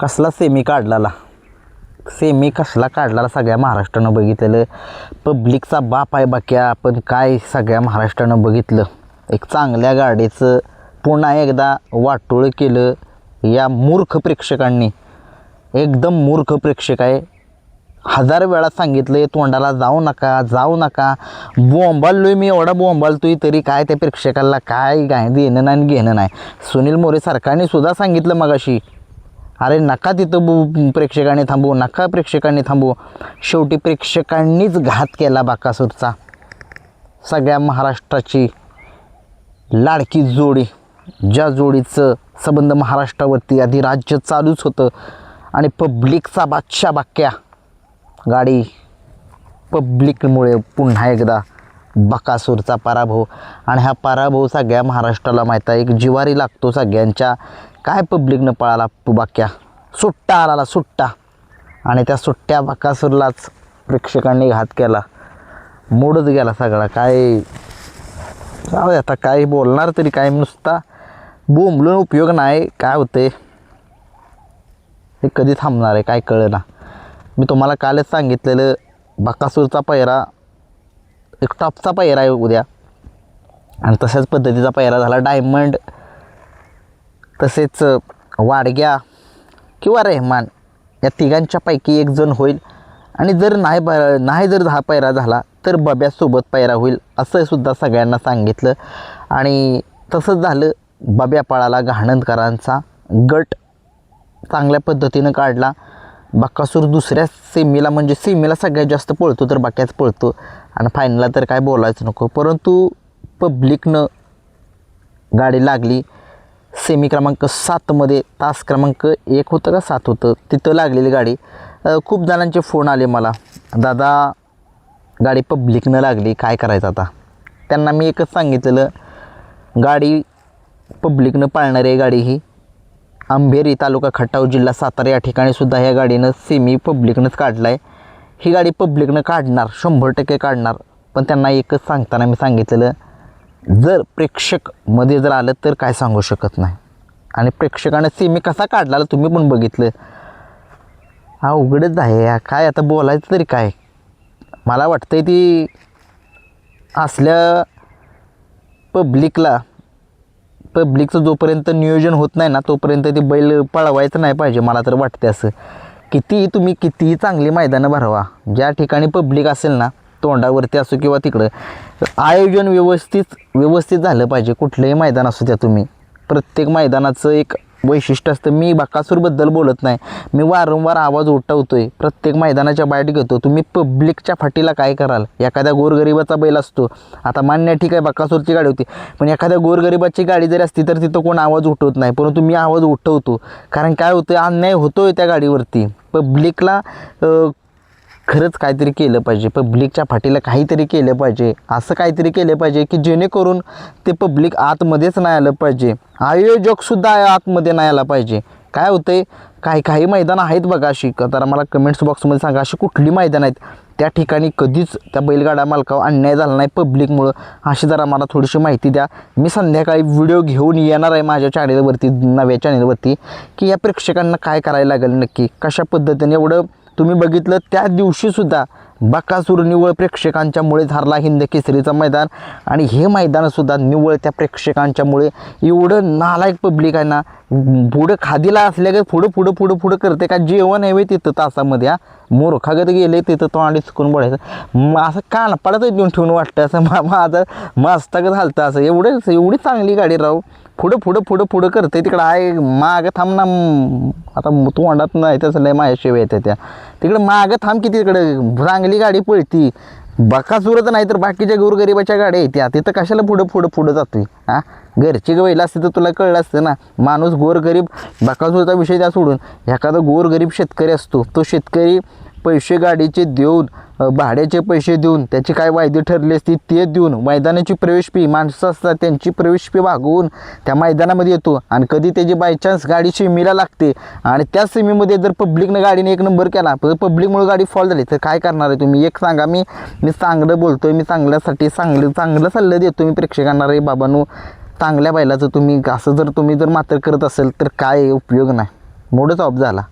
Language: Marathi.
कसला सेमी काढलाला, सेमी कसला काढलाला सगळ्या महाराष्ट्रानं बघितलेलं. पब्लिकचा बाप आहे बाक्या, पण काय सगळ्या महाराष्ट्रानं बघितलं. एक चांगल्या गाडीचं पुन्हा एकदा वाटोळं केलं या मूर्ख प्रेक्षकांनी. एकदम मूर्ख प्रेक्षक आहे. 1000 वेळा सांगितलं तोंडाला जाऊ नका जाऊ नका, बोंबाललोय मी, एवढा बोंबालतोय तरी काय त्या प्रेक्षकाला काय देणं नाही घेणं नाही. सुनील मोरे सरकारने सुद्धा सांगितलं मगाशी, अरे नका तिथं प्रेक्षकांनी थांबू, नका प्रेक्षकांनी थांबू. शेवटी प्रेक्षकांनीच घात केला बकासूरचा. सगळ्या महाराष्ट्राची लाडकी जोडी, ज्या जोडीचं संबंध महाराष्ट्रावरती आधी राज्य चालूच होतं, आणि पब्लिकचा बादशाह बाक्या गाडी पब्लिकमुळे पुन्हा एकदा बकासूरचा पराभव. आणि हा पराभव सगळ्या महाराष्ट्राला माहीत आहे, एक जिवारी लागतो सगळ्यांच्या. काय पब्लिकनं पळाला बाक्या, सुट्टा आला सुट्टा, आणि त्या सुट्ट्या बकासूरलाच प्रेक्षकांनी घात केला. मोडच गेला सगळा. काय जाऊ दे आता, काय बोलणार तरी काय, नुसता बोंबलून उपयोग नाही. काय होते हे कधी थांबणार आहे काय कळेना. मी तुम्हाला कालच सांगितलेलं बकासूरचा पैरा एक टॉपचा पैरा आहे उद्या, आणि तशाच पद्धतीचा पैरा झाला. डायमंड तसेच वाडग्या किंवा रेहमान या तिघांच्यापैकी एक जण होईल. आणि जर नाही जर हा पैरा झाला तर बब्यासोबत पैरा होईल असं सुद्धा सगळ्यांना सांगितलं. आणि तसंच झालं. बब्या पळाला घाणंदकरांचा गट चांगल्या पद्धतीनं काढला. बकासूर दुसऱ्या सेमीला, म्हणजे सेमीला सगळ्यात जास्त पळतो तर बाक्याच पळतो, आणि फायनलला तर काय बोलायचं नको. परंतु पब्लिकनं गाडी लागली. सेमी क्रमांक 7मध्ये तास क्रमांक 1 होतं का 7 होतं तिथं लागलेली गाडी. खूप जणांचे फोन आले मला, दादा गाडी पब्लिकनं लागली, काय करायचं आता. त्यांना मी एकच सांगितलेलं, गाडी पब्लिकनं पाळणारी आहे. गाडी ही अंबेरी तालुका खटाव जिल्हा सातारा या ठिकाणी सुद्धा ह्या गाडीनं सेमी पब्लिकनंच काढला आहे. ही गाडी पब्लिकनं काढणार, 100% काढणार. पण त्यांना एकच सांगताना मी सांगितलेलं, जर प्रेक्षकमध्ये जर आलं तर काय सांगू शकत नाही. आणि प्रेक्षकानं सेमी कसा काढला तुम्ही पण बघितलं. हा उघडच आहे, काय आता बोलायचं तरी काय. मला वाटतंय ती असल्या पब्लिकचं जोपर्यंत नियोजन होत नाही ना तोपर्यंत ती बैल पळवायचं नाही पाहिजे. मला तर वाटते असं. तुम्ही कितीही चांगली मैदानं भरवा, ज्या ठिकाणी पब्लिक असेल ना, तोंडावरती असो किंवा तिकडं, आयोजन व्यवस्थित झालं पाहिजे. कुठलंही मैदान असू द्या तुम्ही, प्रत्येक मैदानाचं एक वैशिष्ट्य असतं. मी बकासूरबद्दल बोलत नाही, मी वारंवार आवाज उठवतोय, प्रत्येक मैदानाच्या बाईट घेतो. तुम्ही पब्लिकच्या फाटीला काय कराल. एखाद्या गोरगरिबाचा बैल असतो, आता मान्य ठीक आहे बकासूरची गाडी होती, पण एखाद्या गोरगरिबाची गाडी जरी असती तर तिथं कोण आवाज उठवत नाही. परंतु मी आवाज उठवतो, कारण काय होतं, अन्याय होतोय त्या गाडीवरती. पब्लिकला खरंच काहीतरी केलं पाहिजे, पब्लिकच्या फाटीला काहीतरी केलं पाहिजे. असं काहीतरी केलं पाहिजे की जेणेकरून ते पब्लिक आतमध्येच नाही आलं पाहिजे, आयोजकसुद्धा आतमध्ये नाही आला पाहिजे. काय होतं आहे, काही मैदानं आहेत बघा अशी, तर मला कमेंट्स बॉक्समध्ये सांगा अशी कुठली मैदानं आहेत त्या ठिकाणी कधीच त्या बैलगाडा मालकावर अन्याय झाला नाही पब्लिकमुळं. अशी जरा मला थोडीशी माहिती द्या. मी संध्याकाळी व्हिडिओ घेऊन येणार आहे माझ्या चॅनेलवरती, नव्या चॅनेलवरती, की या प्रेक्षकांना काय करायला लागेल नक्की, कशा पद्धतीने. एवढं तुम्ही बघितलं त्या दिवशीसुद्धा बकासूर निव्वळ प्रेक्षकांच्यामुळे झाला हिंद केसरीचं मैदान, आणि हे मैदानसुद्धा निव्वळ त्या प्रेक्षकांच्यामुळे. एवढं नालायक पब्लिक आहे ना, पुढं खादीला असल्या का पुढं करते का, जेवण हवे तिथं तासामध्ये. मूर्खागत गेले तिथं तोंडी चुकून बोलायचं, असं कानपाडाच देऊन ठेवून वाटतं. असं माझं मस्तक झालं असं. एवढी चांगली गाडी राहू, पुढं करते तिकडं आहे. मागं थांब ना, आता तोंडात नाही तसं लय माझ्याशिवाय येते त्या. तिकडं मागं थांब की, तिकडं चांगली गाडी पळती. बकासूरच नाही तर बाकीच्या गोरगरिबाच्या गाड्या येत्या, तिथं कशाला पुढं जातोय. हां, घरची बैल असते तर तुला कळलं असतं ना. माणूस गोरगरीब, बकासूरचा विषय त्या सोडून, एखादा गोरगरीब शेतकरी असतो, तो शेतकरी पैसे गाडीचे देऊन, भाड्याचे पैसे देऊन, त्याची काय वायदे ठरली असती ते देऊन, मैदानाची प्रवेश फी, माणसं असतात त्यांची प्रवेश फी भागवून त्या मैदानामध्ये येतो. आणि कधी त्याची बायचान्स गाडी सेमीला लागते, आणि त्या सेमीमध्ये जर पब्लिकनं गाडीने 1 नंबर केला, पब्लिकमुळे गाडी फॉल झाली तर काय करणार आहे तुम्ही. एक सांगा. मी चांगलं बोलतोय, मी चांगल्यासाठी चांगलं सल्लं देतो मी प्रेक्षकांना. रे बाबांनो, चांगल्या बैलाचं तुम्ही असं जर मात्र करत असेल तर काय उपयोग नाही. मोडच ऑफ झाला.